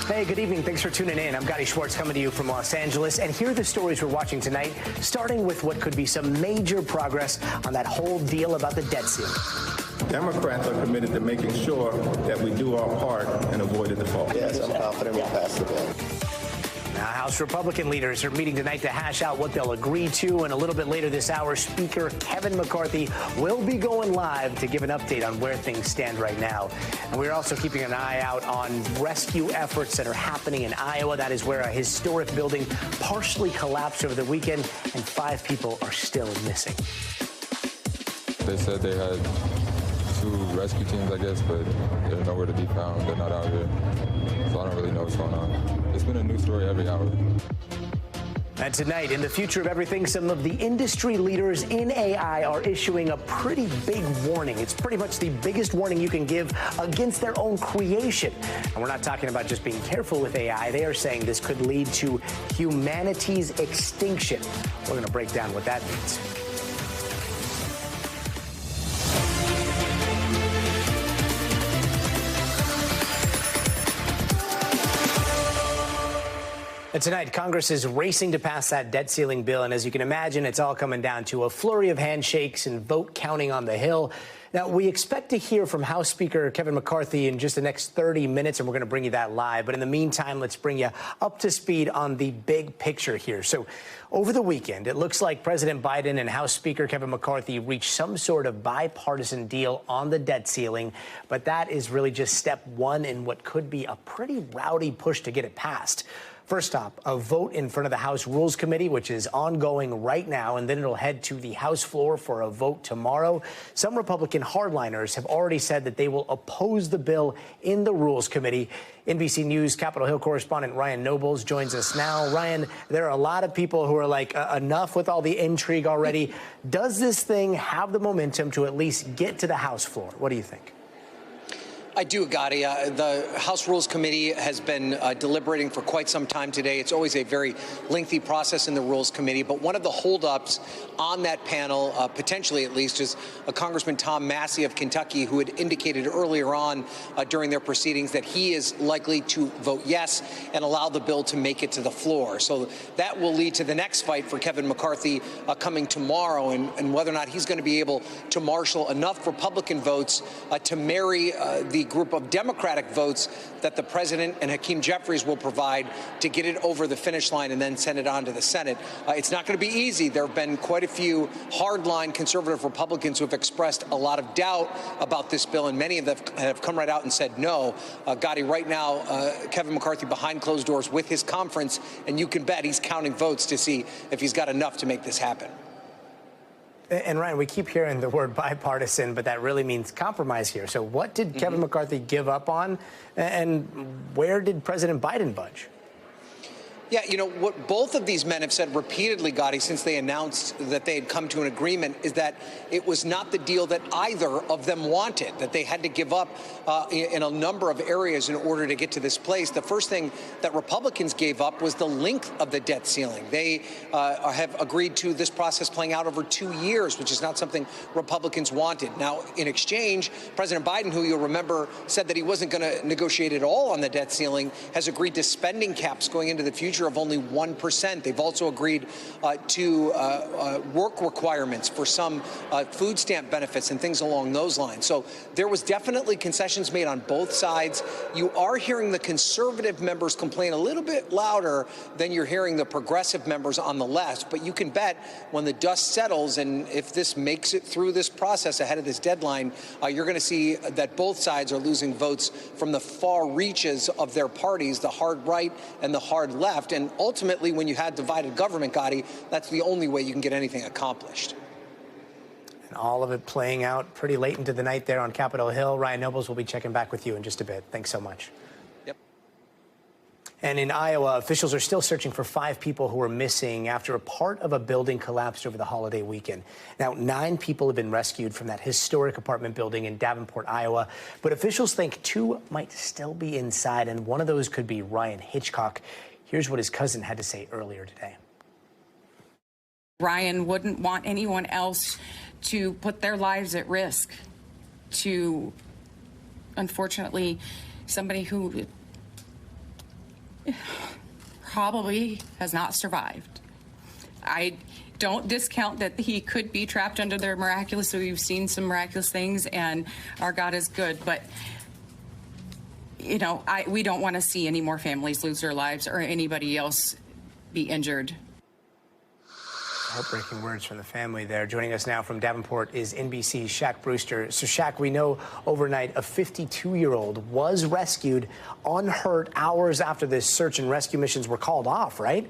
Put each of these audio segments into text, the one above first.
Hey, good evening. Thanks for tuning in. I'm Gadi Schwartz coming to you from Los Angeles. And here are the stories we're watching tonight, starting with what could be some major progress on that whole deal about the debt ceiling. Democrats are committed to making sure that we do our part and avoid a default. Yes, I'm confident we'll pass the bill. Now, House Republican leaders are meeting tonight to hash out what they'll agree to. And a little bit later this hour, Speaker Kevin McCarthy will be going live to give an update on where things stand right now. And we're also keeping an eye out on rescue efforts that are happening in Iowa. That is where a historic building partially collapsed over the weekend, and 5 people are still missing. They said they had 2 rescue teams, I guess, but they're nowhere to be found. They're not out here. So I don't really know what's going on. It's been a new story every hour. And tonight, in the future of everything, some of the industry leaders in AI are issuing a pretty big warning. It's pretty much the biggest warning you can give against their own creation. And we're not talking about just being careful with AI. They are saying this could lead to humanity's extinction. We're going to break down what that means. And tonight, Congress is racing to pass that debt ceiling bill. And as you can imagine, it's all coming down to a flurry of handshakes and vote counting on the Hill. Now, we expect to hear from House Speaker Kevin McCarthy in just the next 30 minutes, and we're going to bring you that live. But in the meantime, let's bring you up to speed on the big picture here. So over the weekend, it looks like President Biden and House Speaker Kevin McCarthy reached some sort of bipartisan deal on the debt ceiling. But that is really just step one in what could be a pretty rowdy push to get it passed. First up, a vote in front of the House Rules Committee, which is ongoing right now, and then it'll head to the House floor for a vote tomorrow. Some Republican hardliners have already said that they will oppose the bill in the Rules Committee. NBC News Capitol Hill correspondent Ryan Nobles joins us now. Ryan, there are a lot of people who are like, enough with all the intrigue already. Does this thing have the momentum to at least get to the House floor? What do you think? I do, Gadi. The House Rules Committee has been deliberating for quite some time today. It's always a very lengthy process in the Rules Committee. But one of the holdups on that panel, potentially at least, is Congressman Tom Massey of Kentucky, who had indicated earlier on during their proceedings that he is likely to vote yes and allow the bill to make it to the floor. So that will lead to the next fight for Kevin McCarthy coming tomorrow, and whether or not he's going to be able to marshal enough Republican votes to marry the group of Democratic votes that the president and Hakeem Jeffries will provide to get it over the finish line and then send it on to the Senate. It's not going to be easy. There have been quite a few hardline conservative Republicans who have expressed a lot of doubt about this bill, and many of them have come right out and said no. Gotti, right now, Kevin McCarthy behind closed doors with his conference, and you can bet he's counting votes to see if he's got enough to make this happen. And Ryan, we keep hearing the word bipartisan, but that really means compromise here. So what did Kevin McCarthy give up on, and where did President Biden budge? Yeah, you know, what both of these men have said repeatedly, Gotti, since they announced that they had come to an agreement, is that it was not the deal that either of them wanted, that they had to give up in a number of areas in order to get to this place. The first thing that Republicans gave up was the length of the debt ceiling. They have agreed to this process playing out over 2 years, which is not something Republicans wanted. Now, in exchange, President Biden, who you'll remember said that he wasn't going to negotiate at all on the debt ceiling, has agreed to spending caps going into the future of only 1%. They've also agreed to work requirements for some food stamp benefits and things along those lines. So there was definitely concessions made on both sides. You are hearing the conservative members complain a little bit louder than you're hearing the progressive members on the left. But you can bet when the dust settles, and if this makes it through this process ahead of this deadline, you're going to see that both sides are losing votes from the far reaches of their parties, the hard right and the hard left. And ultimately, when you had divided government, Gotti, that's the only way you can get anything accomplished. And all of it playing out pretty late into the night there on Capitol Hill. Ryan Nobles will be checking back with you in just a bit. Thanks so much. Yep. And in Iowa, officials are still searching for 5 people who are missing after a part of a building collapsed over the holiday weekend. Now, 9 people have been rescued from that historic apartment building in Davenport, Iowa. But officials think 2 might still be inside, and one of those could be Ryan Hitchcock. Here's what his cousin had to say earlier today. Ryan wouldn't want anyone else to put their lives at risk to, unfortunately, somebody who probably has not survived. I don't discount that he could be trapped under there miraculously. We've seen some miraculous things, and our God is good. But, you know, we don't want to see any more families lose their lives or anybody else be injured. Heartbreaking words from the family there. Joining us now from Davenport is NBC's Shaq Brewster. So, Shaq, we know overnight a 52-year-old was rescued unhurt hours after the search and rescue missions were called off, right?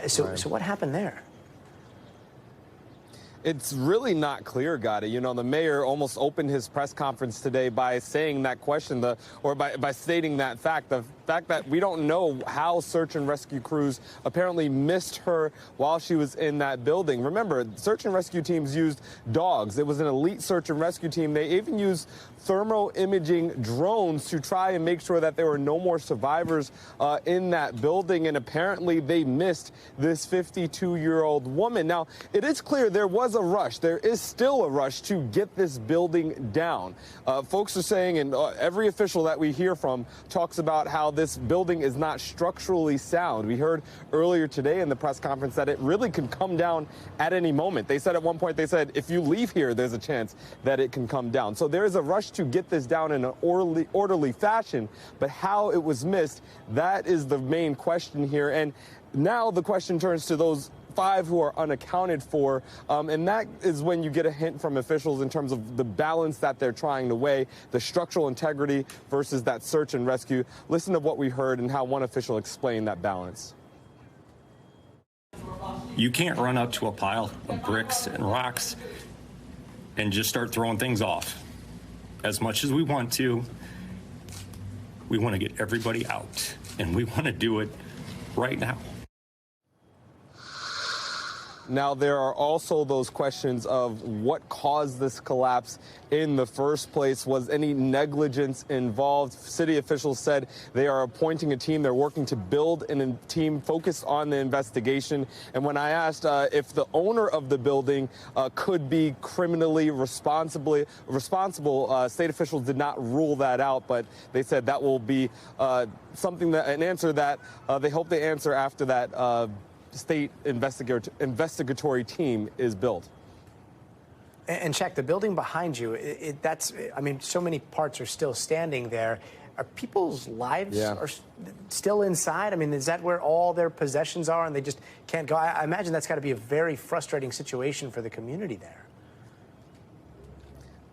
So what happened there? It's really not clear, Gadi. You know, the mayor almost opened his press conference today by saying that question, by stating that fact, the fact that we don't know how search and rescue crews apparently missed her while she was in that building. Remember, search and rescue teams used dogs. It was an elite search and rescue team. They even used thermal imaging drones to try and make sure that there were no more survivors in that building. And apparently they missed this 52-year-old woman. Now, it is clear there was a rush. There is still a rush to get this building down. Folks are saying, and every official that we hear from talks about how this building is not structurally sound. We heard earlier today in the press conference that it really could come down at any moment. They said at one point, they said, if you leave here, there's a chance that it can come down. So there is a rush to get this down in an orderly fashion, but how it was missed, that is the main question here. And now the question turns to those 5 who are unaccounted for, and that is when you get a hint from officials in terms of the balance that they're trying to weigh, the structural integrity versus that search and rescue. Listen to what we heard and how one official explained that balance. You can't run up to a pile of bricks and rocks and just start throwing things off. As much as we want to get everybody out, and we want to do it right now. Now, there are also those questions of what caused this collapse in the first place. Was any negligence involved? City officials said they are appointing a team. They're working to build a team focused on the investigation. And when I asked if the owner of the building could be criminally responsible, state officials did not rule that out, but they said that will be an answer that they hope they answer after that state investigatory team is built. And Shaq, the building behind you, I mean, so many parts are still standing there. Are people's lives are still inside? I mean, is that where all their possessions are and they just can't go? I imagine that's got to be a very frustrating situation for the community there.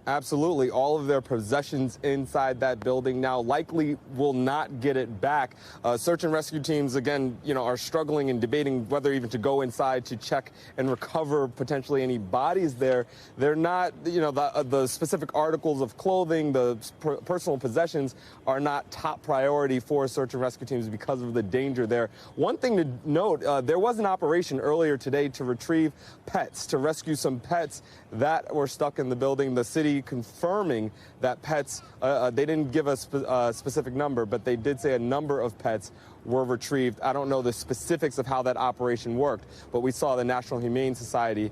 Absolutely. All of their possessions inside that building now likely will not get it back. Search and rescue teams, again, are struggling and debating whether even to go inside to check and recover potentially any bodies there. They're not, the specific articles of clothing, the personal possessions are not top priority for search and rescue teams because of the danger there. One thing to note, there was an operation earlier today to retrieve pets, to rescue some pets that were stuck in the building. The city confirming that pets, they didn't give us a specific number, but they did say a number of pets were retrieved. I don't know the specifics of how that operation worked, but we saw the National Humane Society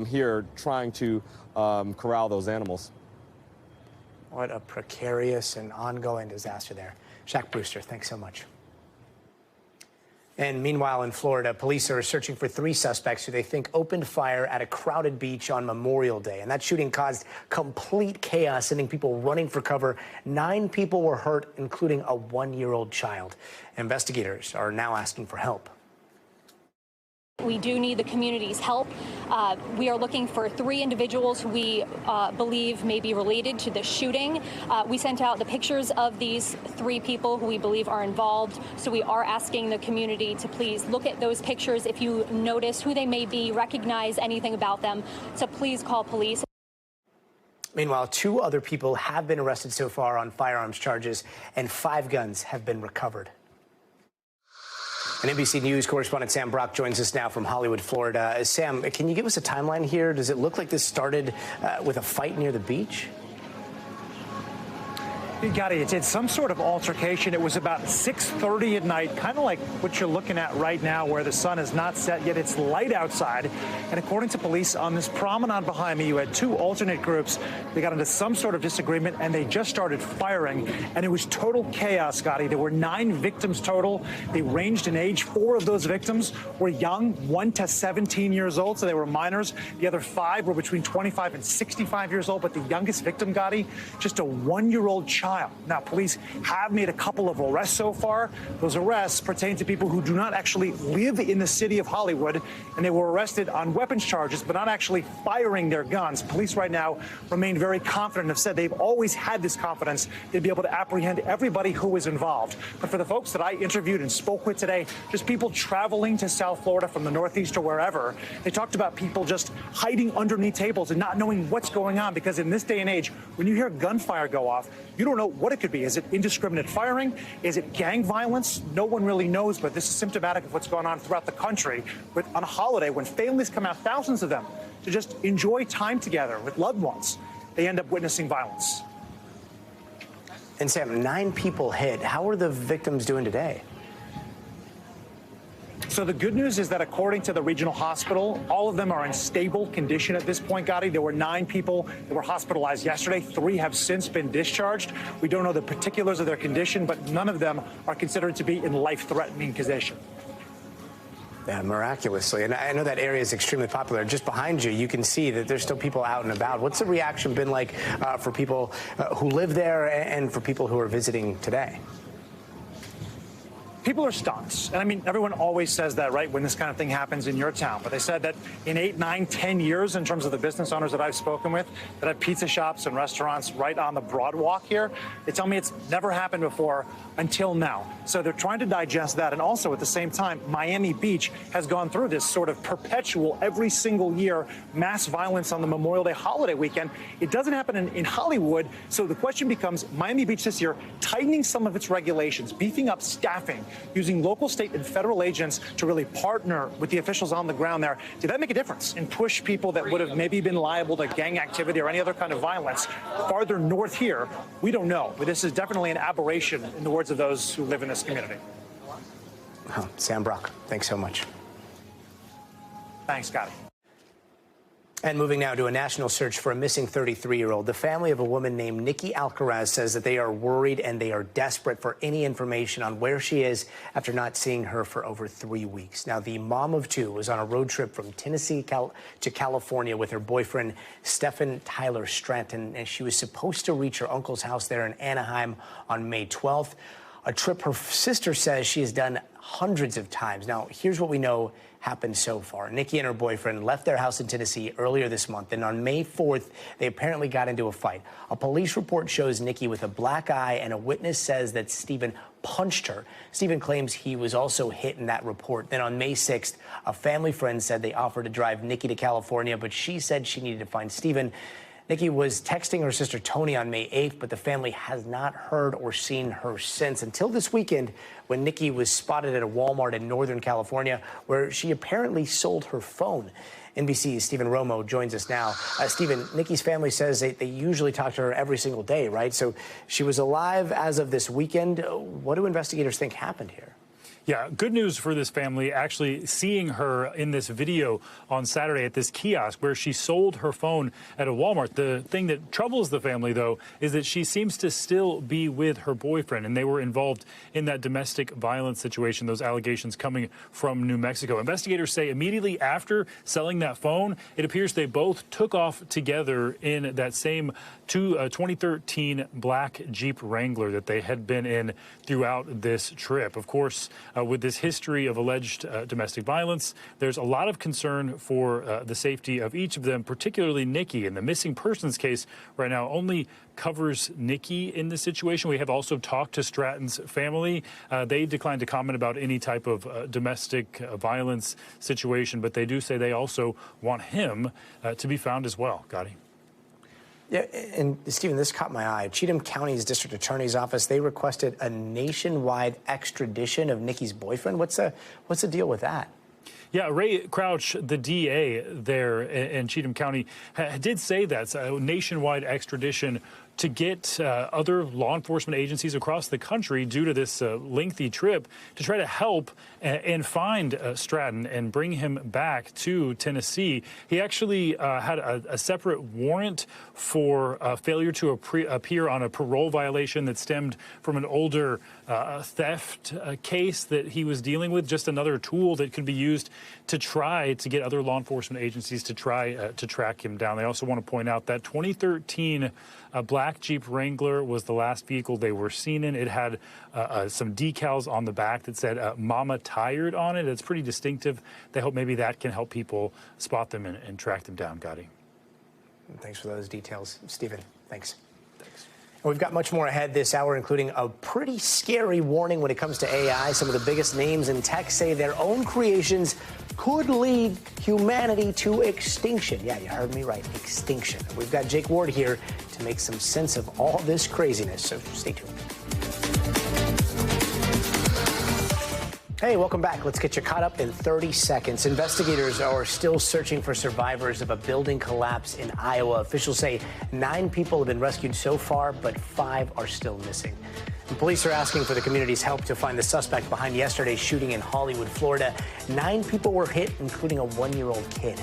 here trying to corral those animals. What a precarious and ongoing disaster there. Shaq Brewster, thanks so much. And meanwhile, in Florida, police are searching for 3 suspects who they think opened fire at a crowded beach on Memorial Day. And that shooting caused complete chaos, sending people running for cover. 9 people were hurt, including a 1-year-old child. Investigators are now asking for help. We do need the community's help. We are looking for 3 individuals who we believe may be related to the shooting. We sent out the pictures of these 3 people who we believe are involved. So we are asking the community to please look at those pictures. If you notice who they may be, recognize anything about them, so please call police. Meanwhile, 2 other people have been arrested so far on firearms charges, and 5 guns have been recovered. And NBC News correspondent Sam Brock joins us now from Hollywood, Florida. Sam, can you give us a timeline here? Does it look like this started with a fight near the beach? Gadi, it's some sort of altercation. It was about 6:30 at night, kind of like what you're looking at right now, where the sun is not set yet. It's light outside. And according to police, on this promenade behind me, you had two alternate groups. They got into some sort of disagreement, and they just started firing. And it was total chaos, Gadi. There were 9 victims total. They ranged in age. 4 of those victims were young, 1 to 17 years old, so they were minors. The other 5 were between 25 and 65 years old. But the youngest victim, Gadi, just a 1-year-old child. Now, police have made a couple of arrests so far. Those arrests pertain to people who do not actually live in the city of Hollywood, and they were arrested on weapons charges, but not actually firing their guns. Police right now remain very confident and have said they've always had this confidence they'd be able to apprehend everybody who was involved. But for the folks that I interviewed and spoke with today, just people traveling to South Florida from the Northeast or wherever, they talked about people just hiding underneath tables and not knowing what's going on, because in this day and age, when you hear gunfire go off, you don't know what it could be. Is it indiscriminate firing? Is it gang violence? No one really knows, but this is symptomatic of what's going on throughout the country. But on a holiday, when families come out, thousands of them, to just enjoy time together with loved ones, they end up witnessing violence. And Sam, 9 people hit. How are the victims doing today? So the good news is that according to the regional hospital, all of them are in stable condition at this point, Gadi. There were 9 people that were hospitalized yesterday. 3 have since been discharged. We don't know the particulars of their condition, but none of them are considered to be in life-threatening condition. Yeah, miraculously. And I know that area is extremely popular. Just behind you, you can see that there's still people out and about. What's the reaction been like for people who live there and for people who are visiting today? People are stunned. And I mean, everyone always says that, right, when this kind of thing happens in your town. But they said that in 8, 9, 10 years, in terms of the business owners that I've spoken with that have pizza shops and restaurants right on the Broadwalk here, they tell me it's never happened before until now. So they're trying to digest that. And also at the same time, Miami Beach has gone through this sort of perpetual, every single year, mass violence on the Memorial Day holiday weekend. It doesn't happen in Hollywood. So the question becomes, Miami Beach this year tightening some of its regulations, beefing up staffing, using local, state, and federal agents to really partner with the officials on the ground there. Did that make a difference and push people that would have maybe been liable to gang activity or any other kind of violence farther north here? We don't know. But this is definitely an aberration, in the words of those who live in this community. Oh, Sam Brock, thanks so much. Thanks, Scott. And moving now to a national search for a missing 33-year-old. The family of a woman named Nikki Alcaraz says that they are worried and they are desperate for any information on where she is after not seeing her for over 3 weeks. Now, the mom of 2 was on a road trip from Tennessee to California with her boyfriend, Stephen Tyler Stratton, and she was supposed to reach her uncle's house there in Anaheim on May 12th, a trip her sister says she has done hundreds of times. Now, here's what we know happened so far. Nikki and her boyfriend left their house in Tennessee earlier this month, and on May 4th, they apparently got into a fight. A police report shows Nikki with a black eye, and a witness says that Stephen punched her. Stephen claims he was also hit in that report. Then on May 6th, a family friend said they offered to drive Nikki to California, but she said she needed to find Stephen. Nikki was texting her sister Tony on May 8th, but the family has not heard or seen her since until this weekend when Nikki was spotted at a Walmart in Northern California where she apparently sold her phone. NBC's Stephen Romo joins us now. Stephen, Nikki's family says they usually talk to her every single day, right? So she was alive as of this weekend. What do investigators think happened here? Yeah, good news for this family, actually seeing her in this video on Saturday at this kiosk where she sold her phone at a Walmart. The thing that troubles the family, though, is that she seems to still be with her boyfriend, and they were involved in that domestic violence situation, those allegations coming from New Mexico. Investigators say immediately after selling that phone, it appears they both took off together in that same 2013 black Jeep Wrangler that they had been in throughout this trip. Of course, with this history of alleged domestic violence, there's a lot of concern for the safety of each of them, particularly Nikki. And the missing persons case right now only covers Nikki in this situation. We have also talked to Stratton's family. They declined to comment about any type of domestic violence situation, but they do say they also want him to be found as well. Gadi. Yeah, and Stephen, this caught my eye. Cheatham County's district attorney's office, they requested a nationwide extradition of Nikki's boyfriend. What's the deal with that? Yeah, Ray Crouch, the DA there in Cheatham County, did say that a nationwide extradition to get other law enforcement agencies across the country due to this lengthy trip to try to help and find Stratton and bring him back to Tennessee. He actually had a separate warrant for failure to appear on a parole violation that stemmed from an older theft case that he was dealing with. Just another tool that could be used to try to get other law enforcement agencies to try to track him down. They also want to point out that 2013 black Jeep Wrangler was the last vehicle they were seen in. It had some decals on the back that said Mama Tired on it. It's pretty distinctive. They hope maybe that can help people spot them and track them down, Gadi. Thanks for those details, Stephen. Thanks. We've got much more ahead this hour, including a pretty scary warning when it comes to AI. Some of the biggest names in tech say their own creations could lead humanity to extinction. Yeah, you heard me right, extinction. We've got Jake Ward here to make some sense of all this craziness, so stay tuned. Hey, welcome back. Let's get you caught up in 30 seconds. Investigators are still searching for survivors of a building collapse in Iowa. Officials say 9 people have been rescued so far, but 5 are still missing. And police are asking for the community's help to find the suspect behind yesterday's shooting in Hollywood, Florida. 9 people were hit, including a 1-year-old kid.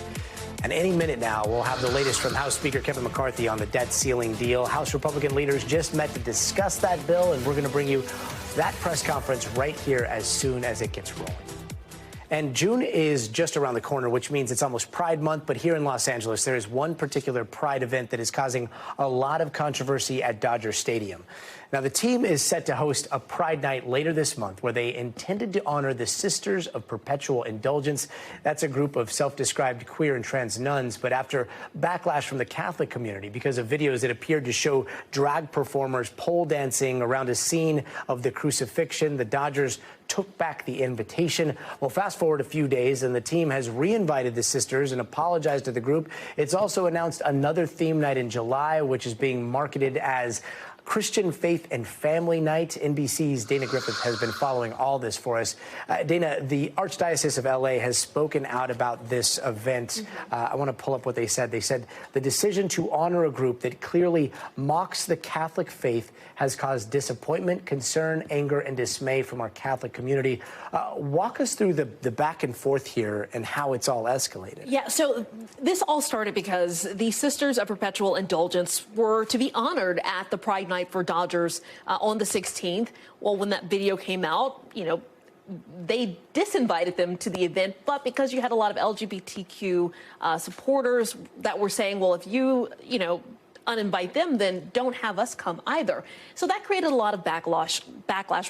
And any minute now, we'll have the latest from House Speaker Kevin McCarthy on the debt ceiling deal. House Republican leaders just met to discuss that bill, and we're going to bring you that press conference right here as soon as it gets rolling. And June is just around the corner, which means it's almost Pride Month. But here in Los Angeles, there is one particular Pride event that is causing a lot of controversy at Dodger Stadium. Now, the team is set to host a Pride Night later this month where they intended to honor the Sisters of Perpetual Indulgence. That's a group of self-described queer and trans nuns. But after backlash from the Catholic community because of videos that appeared to show drag performers pole dancing around a scene of the crucifixion, the Dodgers took back the invitation. Well, fast forward a few days, and the team has re-invited the sisters and apologized to the group. It's also announced another theme night in July, which is being marketed as Christian Faith and Family Night. NBC's Dana Griffith has been following all this for us. Dana, the Archdiocese of LA has spoken out about this event. I want to pull up what they said. They said the decision to honor a group that clearly mocks the Catholic faith has caused disappointment, concern, anger, and dismay from our Catholic community. Walk us through the back and forth here and how it's all escalated. Yeah, so this all started because the Sisters of Perpetual Indulgence were to be honored at the Pride Night for Dodgers on the 16th. Well, when that video came out, they disinvited them to the event, but because you had a lot of LGBTQ supporters that were saying, well, if you uninvite them, then don't have us come either. So that created a lot of backlash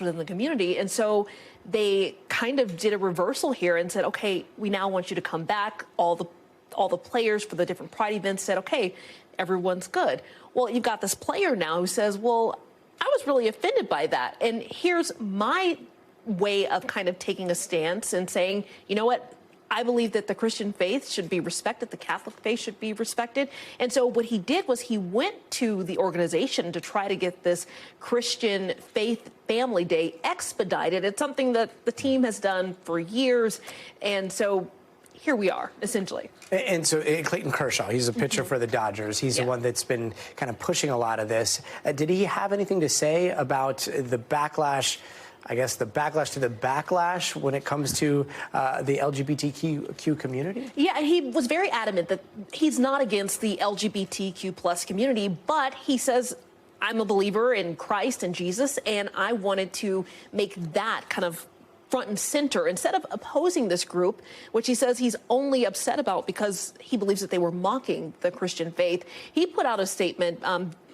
within the community. And so they kind of did a reversal here and said, okay, we now want you to come back. All the players for the different Pride events said, okay, everyone's good. Well, you've got this player now who says, well, I was really offended by that. And here's my way of kind of taking a stance and saying, you know what? I believe that the Christian faith should be respected. The Catholic faith should be respected. And so what he did was he went to the organization to try to get this Christian Faith Family Day expedited. It's something that the team has done for years. And so here we are, essentially. And so Clayton Kershaw, he's a pitcher for the Dodgers. He's the one that's been kind of pushing a lot of this. Did he have anything to say about the backlash, I guess the backlash to the backlash when it comes to the LGBTQ community? Yeah, he was very adamant that he's not against the LGBTQ plus community, but he says, I'm a believer in Christ and Jesus, and I wanted to make that kind of front and center instead of opposing this group, which he says he's only upset about because he believes that they were mocking the Christian faith. He put out a statement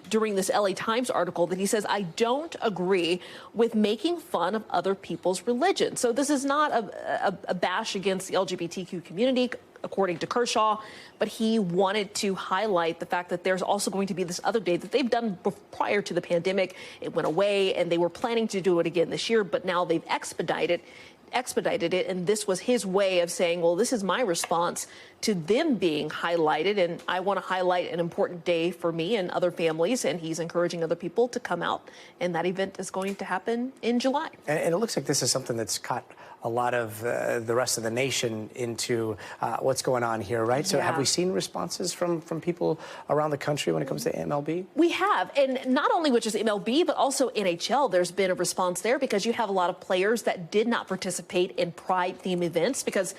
during this LA Times article that he says, I don't agree with making fun of other people's religion. So this is not a bash against the LGBTQ community, according to Kershaw, but he wanted to highlight the fact that there's also going to be this other day that they've done prior to the pandemic. It went away, and they were planning to do it again this year, but now they've expedited it, and this was his way of saying, well, this is my response to them being highlighted, and I want to highlight an important day for me and other families, and he's encouraging other people to come out, and that event is going to happen in July. And it looks like this is something that's caught a lot of the rest of the nation into what's going on here, right? So have we seen responses from people around the country when it comes to MLB? We have, and not only with just MLB, but also NHL. There's been a response there because you have a lot of players that did not participate in Pride-themed events because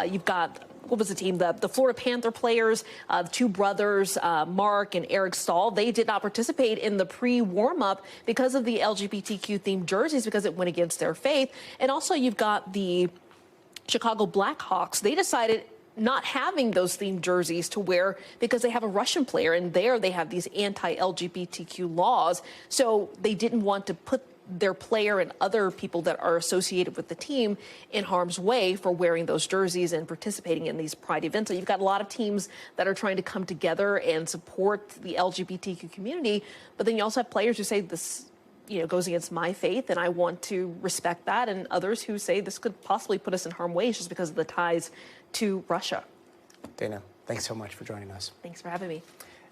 you've got, what was the team? The Florida Panther players, the two brothers, Mark and Eric Stahl, they did not participate in the pre-warm-up because of the LGBTQ-themed jerseys because it went against their faith. And also you've got the Chicago Blackhawks. They decided not having those themed jerseys to wear because they have a Russian player, and there they have these anti-LGBTQ laws. So they didn't want to put their player and other people that are associated with the team in harm's way for wearing those jerseys and participating in these Pride events. So you've got a lot of teams that are trying to come together and support the LGBTQ community, but then you also have players who say this, you know, goes against my faith and I want to respect that, and others who say this could possibly put us in harm's way just because of the ties to Russia. Dana, thanks so much for joining us. Thanks for having me.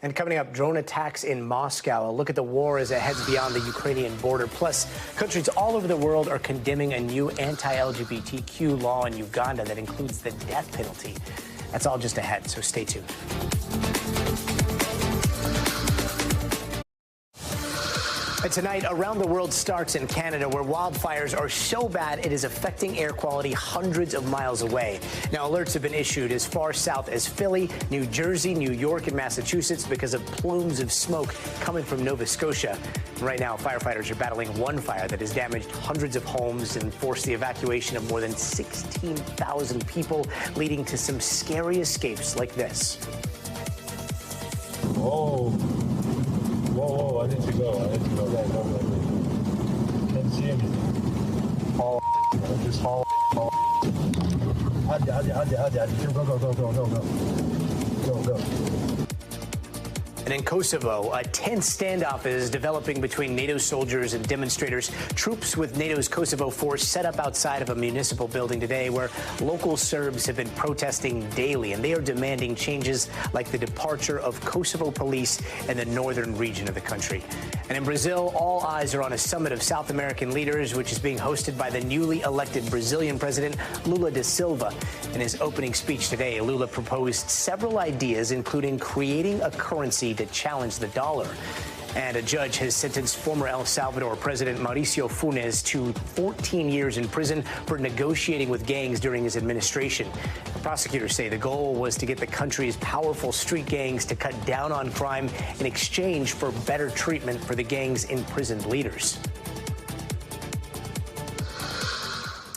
And coming up, drone attacks in Moscow. A look at the war as it heads beyond the Ukrainian border. Plus, countries all over the world are condemning a new anti-LGBTQ law in Uganda that includes the death penalty. That's all just ahead, so stay tuned. And tonight, Around the World starts in Canada, where wildfires are so bad it is affecting air quality hundreds of miles away. Now, alerts have been issued as far south as Philly, New Jersey, New York, and Massachusetts because of plumes of smoke coming from Nova Scotia. Right now, firefighters are battling one fire that has damaged hundreds of homes and forced the evacuation of more than 16,000 people, leading to some scary escapes like this. Whoa. Whoa, I need to go. Can't see anything. Just haul. Go. And in Kosovo, a tense standoff is developing between NATO soldiers and demonstrators. Troops with NATO's Kosovo force set up outside of a municipal building today where local Serbs have been protesting daily, and they are demanding changes like the departure of Kosovo police in the northern region of the country. And in Brazil, all eyes are on a summit of South American leaders, which is being hosted by the newly elected Brazilian president, Lula da Silva. In his opening speech today, Lula proposed several ideas, including creating a currency to challenge the dollar. And a judge has sentenced former El Salvador President Mauricio Funes to 14 years in prison for negotiating with gangs during his administration. The prosecutors say the goal was to get the country's powerful street gangs to cut down on crime in exchange for better treatment for the gang's imprisoned leaders.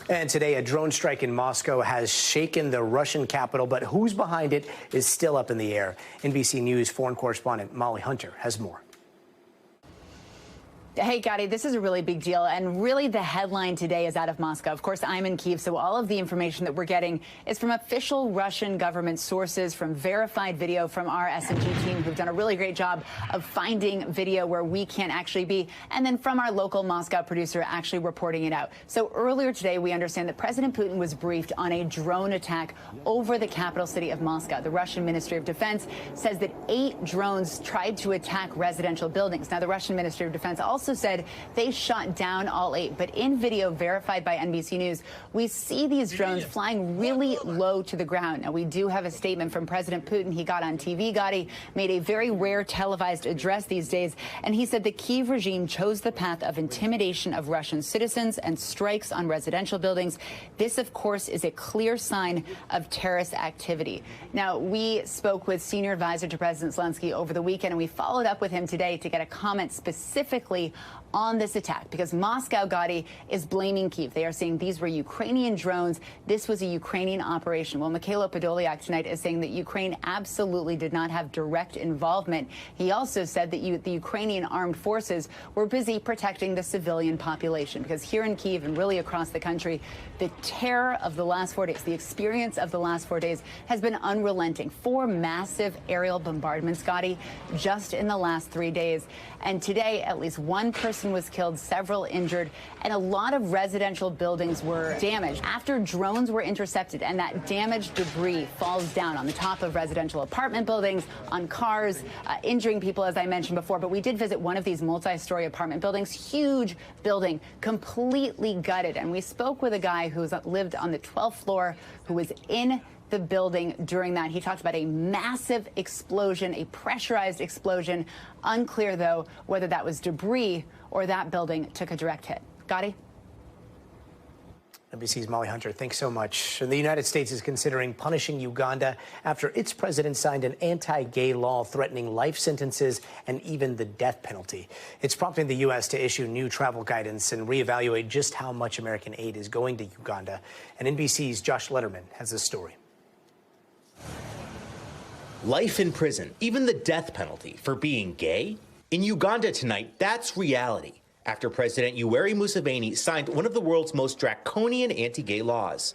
And today, a drone strike in Moscow has shaken the Russian capital, but who's behind it is still up in the air. NBC News foreign correspondent Molly Hunter has more. Hey, Gadi, this is a really big deal, and really the headline today is out of Moscow. Of course, I'm in Kyiv, so all of the information that we're getting is from official Russian government sources, from verified video from our SMG team, who've done a really great job of finding video where we can't actually be, and then from our local Moscow producer actually reporting it out. So earlier today, we understand that President Putin was briefed on a drone attack over the capital city of Moscow. The Russian Ministry of Defense says that 8 drones tried to attack residential buildings. Now, the Russian Ministry of Defense also said they shot down all 8. But in video verified by NBC News, we see these drones flying really low to the ground. Now, we do have a statement from President Putin. He got on TV, Gadi, made a very rare televised address these days, and he said the Kyiv regime chose the path of intimidation of Russian citizens and strikes on residential buildings. This, of course, is a clear sign of terrorist activity. Now, we spoke with senior advisor to President Zelensky over the weekend, and we followed up with him today to get a comment specifically on this attack, because Moscow, Gadi, is blaming Kyiv. They are saying these were Ukrainian drones. This was a Ukrainian operation. Well, Mikhailo Podolyak tonight is saying that Ukraine absolutely did not have direct involvement. He also said that the Ukrainian armed forces were busy protecting the civilian population, because here in Kyiv and really across the country, the terror of the last 4 days, the experience of the last 4 days has been unrelenting. 4 massive aerial bombardments, Gadi, just in the last 3 days. And today, at least one person person was killed, several injured, and a lot of residential buildings were damaged. After drones were intercepted and that damaged debris falls down on the top of residential apartment buildings, on cars, injuring people, as I mentioned before. But we did visit one of these multi-story apartment buildings, huge building, completely gutted. And we spoke with a guy who lived on the 12th floor, who was in the building during that. He talked about a massive explosion, a pressurized explosion. Unclear, though, whether that was debris or that building took a direct hit. Gadi? NBC's Molly Hunter, thanks so much. And the United States is considering punishing Uganda after its president signed an anti-gay law threatening life sentences and even the death penalty. It's prompting the U.S. to issue new travel guidance and reevaluate just how much American aid is going to Uganda. And NBC's Josh Letterman has this story. Life in prison, even the death penalty for being gay? In Uganda tonight, that's reality after President Yoweri Museveni signed one of the world's most draconian anti-gay laws,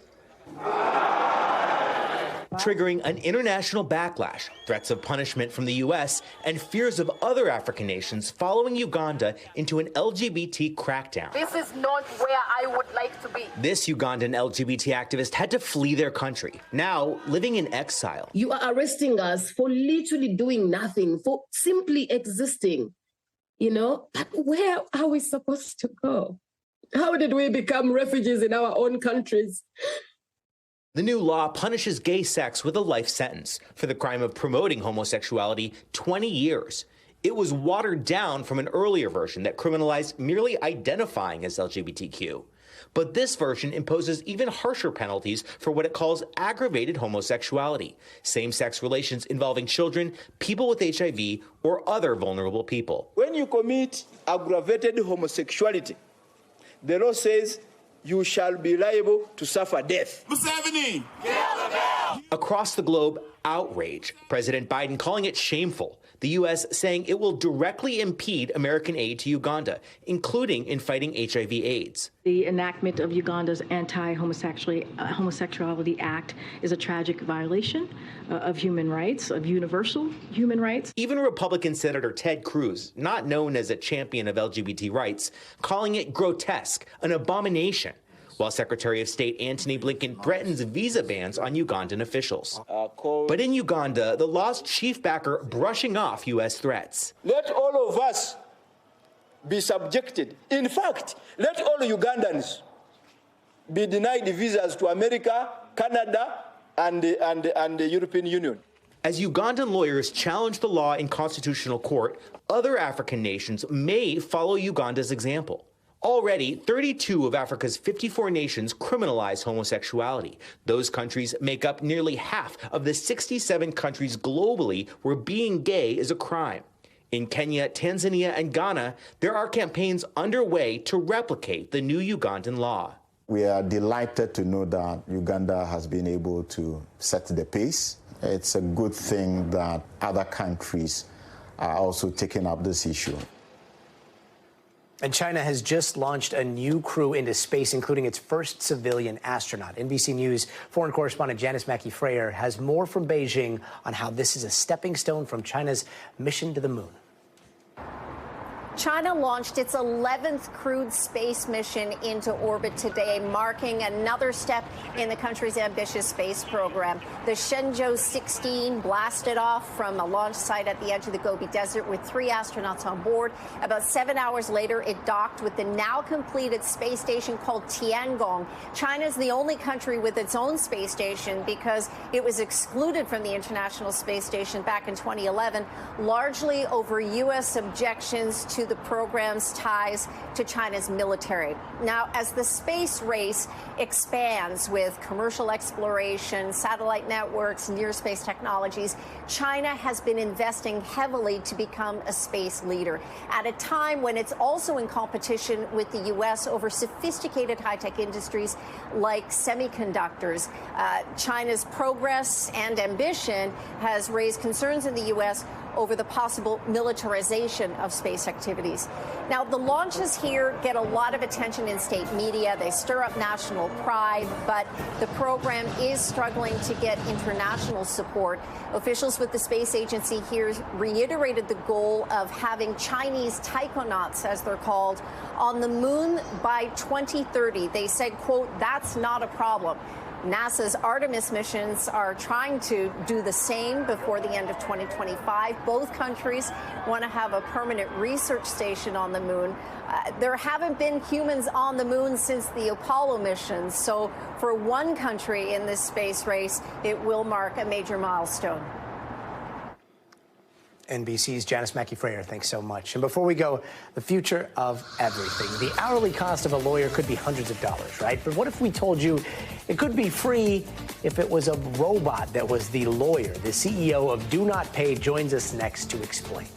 triggering an international backlash, threats of punishment from the U.S., and fears of other African nations following Uganda into an LGBT crackdown. This is not where I would like to be. This Ugandan LGBT activist had to flee their country, now living in exile. You are arresting us for literally doing nothing, for simply existing, But where are we supposed to go? How did we become refugees in our own countries? The new law punishes gay sex with a life sentence for the crime of promoting homosexuality, 20 years. It was watered down from an earlier version that criminalized merely identifying as LGBTQ. But this version imposes even harsher penalties for what it calls aggravated homosexuality, same-sex relations involving children, people with HIV, or other vulnerable people. When you commit aggravated homosexuality, the law says you shall be liable to suffer death. Museveni! Across the globe, outrage. President Biden calling it shameful. The U.S. saying it will directly impede American aid to Uganda, including in fighting HIV/AIDS. The enactment of Uganda's Anti-Homosexuality Act is a tragic violation of human rights, of universal human rights. Even Republican Senator Ted Cruz, not known as a champion of LGBT rights, calling it grotesque, an abomination, while Secretary of State Antony Blinken threatens visa bans on Ugandan officials. But in Uganda, the law's chief backer brushing off U.S. threats. Let all of us be subjected. In fact, let all Ugandans be denied visas to America, Canada, and the European Union. As Ugandan lawyers challenge the law in constitutional court, other African nations may follow Uganda's example. Already, 32 of Africa's 54 nations criminalize homosexuality. Those countries make up nearly half of the 67 countries globally where being gay is a crime. In Kenya, Tanzania, and Ghana, there are campaigns underway to replicate the new Ugandan law. We are delighted to know that Uganda has been able to set the pace. It's a good thing that other countries are also taking up this issue. And China has just launched a new crew into space, including its first civilian astronaut. NBC News foreign correspondent Janice Mackey-Freyer has more from Beijing on how this is a stepping stone from China's mission to the moon. China launched its 11th crewed space mission into orbit today, marking another step in the country's ambitious space program. The Shenzhou 16 blasted off from a launch site at the edge of the Gobi Desert with 3 astronauts on board. About 7 hours later, it docked with the now completed space station called Tiangong. China's the only country with its own space station because it was excluded from the International Space Station back in 2011, largely over U.S. objections to the program's ties to China's military. Now, as the space race expands with commercial exploration, satellite networks, near space technologies, China has been investing heavily to become a space leader at a time when it's also in competition with the U.S. over sophisticated high-tech industries like semiconductors. China's progress and ambition has raised concerns in the U.S. over the possible militarization of space activities. Now, the launches here get a lot of attention in state media. They stir up national pride, but the program is struggling to get international support. Officials with the space agency here reiterated the goal of having Chinese taikonauts, as they're called, on the moon by 2030. They said, quote, "That's not a problem." NASA's Artemis missions are trying to do the same before the end of 2025. Both countries want to have a permanent research station on the moon. There haven't been humans on the moon since the Apollo missions. So for one country in this space race, it will mark a major milestone. NBC's Janice Mackey-Frayer, thanks so much. And before we go, the future of everything. The hourly cost of a lawyer could be hundreds of dollars, right? But what if we told you it could be free if it was a robot that was the lawyer? The CEO of Do Not Pay joins us next to explain.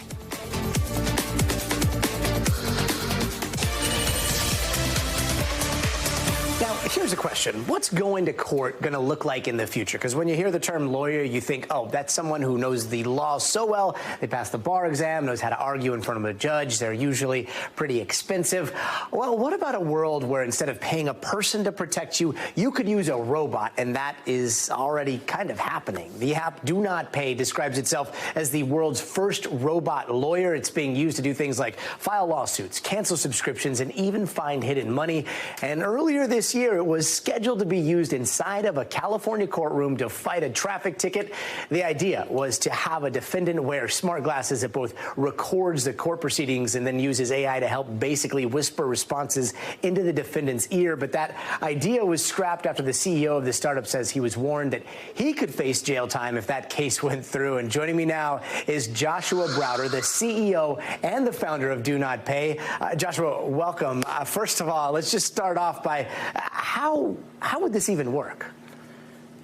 Now, here's a question. What's going to court going to look like in the future? Because when you hear the term lawyer, you think, oh, that's someone who knows the law so well. They passed the bar exam, knows how to argue in front of a judge. They're usually pretty expensive. Well, what about a world where instead of paying a person to protect you, you could use a robot? And that is already kind of happening. The app Do Not Pay describes itself as the world's first robot lawyer. It's being used to do things like file lawsuits, cancel subscriptions, and even find hidden money. And earlier this year, it was scheduled to be used inside of a California courtroom to fight a traffic ticket. The idea was to have a defendant wear smart glasses that both records the court proceedings and then uses AI to help basically whisper responses into the defendant's ear. But that idea was scrapped after the CEO of the startup says he was warned that he could face jail time if that case went through. And joining me now is Joshua Browder, the CEO and the founder of Do Not Pay. Joshua, welcome. First of all, let's just start off by how would this even work?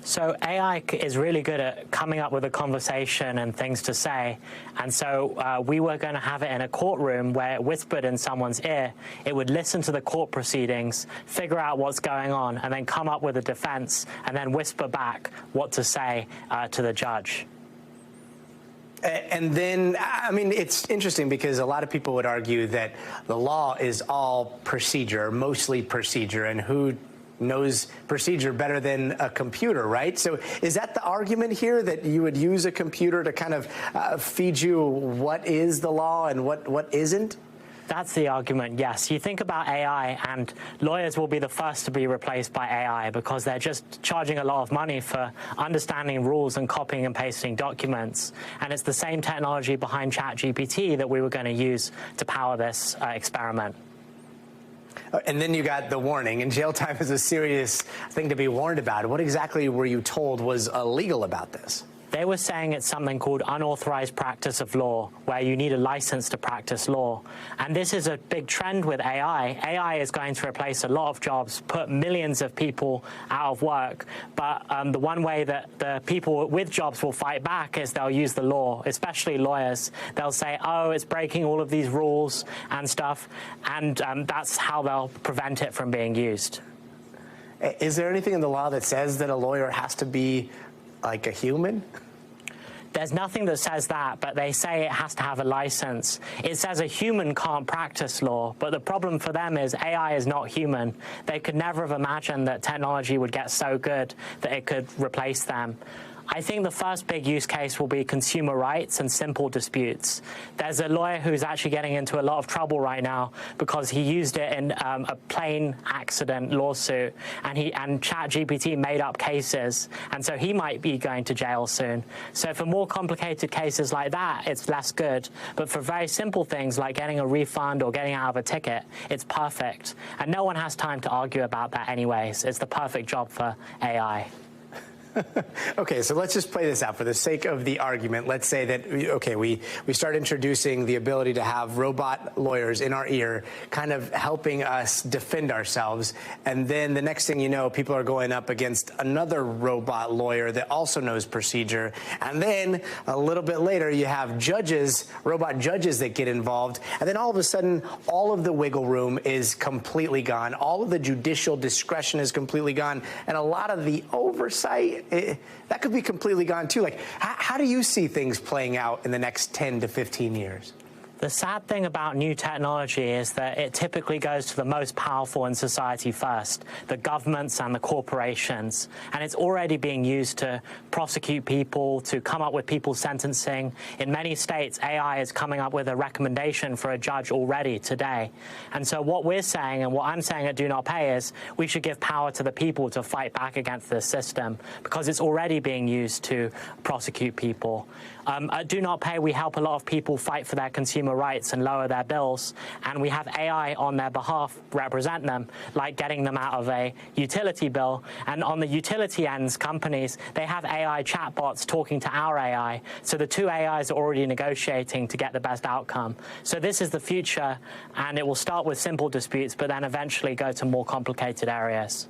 So AI is really good at coming up with a conversation and things to say. And so we were going to have it in a courtroom where it whispered in someone's ear. It would listen to the court proceedings, figure out what's going on, and then come up with a defense and then whisper back what to say to the judge. And then, I mean, it's interesting because a lot of people would argue that the law is all procedure, mostly procedure, and who knows procedure better than a computer, right? So is that the argument here, that you would use a computer to kind of feed you what is the law and what isn't? That's the argument, yes. You think about AI, and lawyers will be the first to be replaced by AI because they're just charging a lot of money for understanding rules and copying and pasting documents. And it's the same technology behind ChatGPT that we were going to use to power this experiment. And then you got the warning, and jail time is a serious thing to be warned about. What exactly were you told was illegal about this? They were saying it's something called unauthorized practice of law, where you need a license to practice law. And this is a big trend with AI. AI is going to replace a lot of jobs, put millions of people out of work. But the one way that the people with jobs will fight back is they'll use the law, especially lawyers. They'll say, oh, it's breaking all of these rules and stuff. And that's how they'll prevent it from being used. Is there anything in the law that says that a lawyer has to be like a human? There's nothing that says that, but they say it has to have a license. It says a human can't practice law, but the problem for them is AI is not human. They could never have imagined that technology would get so good that it could replace them. I think the first big use case will be consumer rights and simple disputes. There's a lawyer who's actually getting into a lot of trouble right now because he used it in a plane accident lawsuit, and ChatGPT made up cases, and so he might be going to jail soon. So for more complicated cases like that, it's less good. But for very simple things like getting a refund or getting out of a ticket, it's perfect. And no one has time to argue about that anyways. It's the perfect job for AI. Okay, so let's just play this out for the sake of the argument. Let's say that, okay, we start introducing the ability to have robot lawyers in our ear kind of helping us defend ourselves. And then the next thing you know, people are going up against another robot lawyer that also knows procedure. And then a little bit later, you have judges, robot judges that get involved. And then all of a sudden, all of the wiggle room is completely gone. All of the judicial discretion is completely gone. And a lot of the oversight that could be completely gone too. Like, how do you see things playing out in the next 10 to 15 years? The sad thing about new technology is that it typically goes to the most powerful in society first, the governments and the corporations. And it's already being used to prosecute people, to come up with people's sentencing. In many states, AI is coming up with a recommendation for a judge already today. And so what we're saying, and what I'm saying at Do Not Pay, is we should give power to the people to fight back against this system, because it's already being used to prosecute people. At Do Not Pay, we help a lot of people fight for their consumer rights and lower their bills, and we have AI on their behalf represent them, like getting them out of a utility bill. And on the utility ends, companies, they have AI chatbots talking to our AI, so the two AIs are already negotiating to get the best outcome. So this is the future, and it will start with simple disputes, but then eventually go to more complicated areas.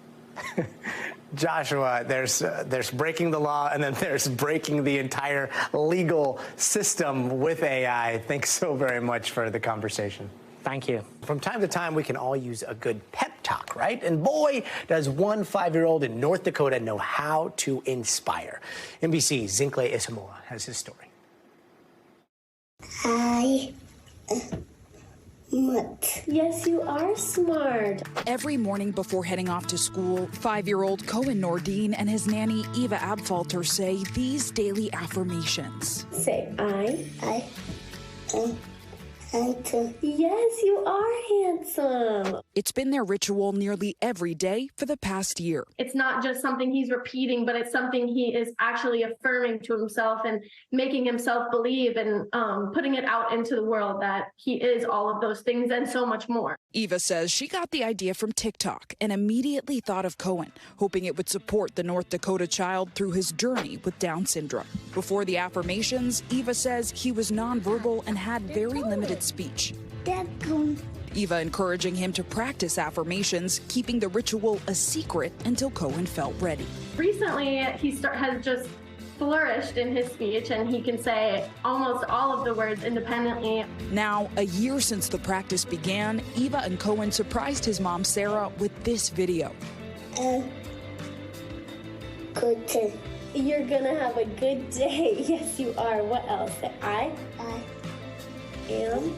Joshua, there's breaking the law, and then there's breaking the entire legal system with AI. Thanks so very much for the conversation. Thank you. From time to time, we can all use a good pep talk, right? And boy, does one 5-year-old in North Dakota know how to inspire. NBC's Zincle Isamoah has his story. Yes, you are smart. Every morning before heading off to school, 5-year-old Cohen Nordine and his nanny Eva Abfalter say these daily affirmations. Say I am handsome. Yes, you are handsome. It's been their ritual nearly every day for the past year. It's not just something he's repeating, but it's something he is actually affirming to himself and making himself believe, and putting it out into the world that he is all of those things and so much more. Eva says she got the idea from TikTok and immediately thought of Cohen, hoping it would support the North Dakota child through his journey with Down syndrome. Before the affirmations, Eva says he was nonverbal and had very limited speech. Eva encouraging him to practice affirmations, keeping the ritual a secret until Cohen felt ready. Recently, he has just flourished in his speech, and he can say almost all of the words independently. Now, a year since the practice began, Eva and Cohen surprised his mom, Sarah, with this video. Good day. You're gonna have a good day. Yes, you are. What else? I am.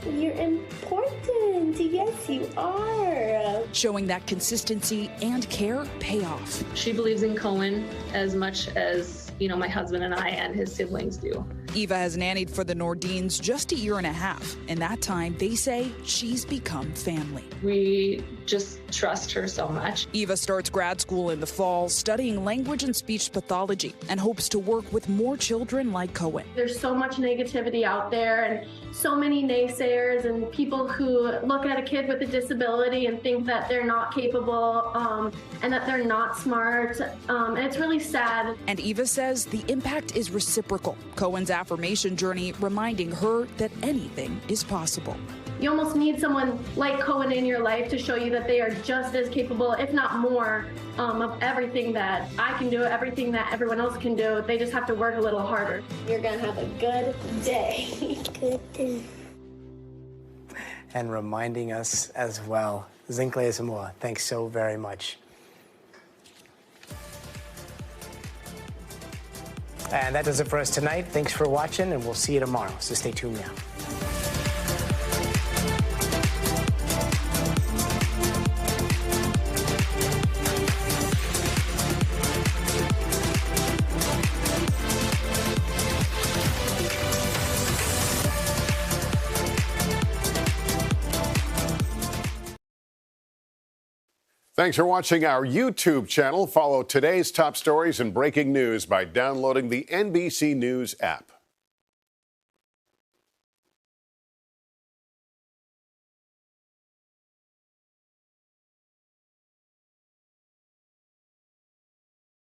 You're important. Yes, you are. Showing that consistency and care pay off. She believes in Cohen as much as, my husband and I and his siblings do. Eva has nannied for the Nordines just a year and a half. In that time, they say she's become family. We just trust her so much. Eva starts grad school in the fall, studying language and speech pathology, and hopes to work with more children like Cohen. There's so much negativity out there, and so many naysayers and people who look at a kid with a disability and think that they're not capable and that they're not smart. And it's really sad. And Eva says the impact is reciprocal. Cohen's affirmation journey reminding her that anything is possible. You almost need someone like Cohen in your life to show you that they are just as capable, if not more, of everything that I can do, everything that everyone else can do. They just have to work a little harder. You're going to have a good day. Good day. And reminding us as well. Zincle Isamoah, thanks so very much. And that does it for us tonight. Thanks for watching, and we'll see you tomorrow. So stay tuned now. Thanks for watching our YouTube channel. Follow today's top stories and breaking news by downloading the NBC News app.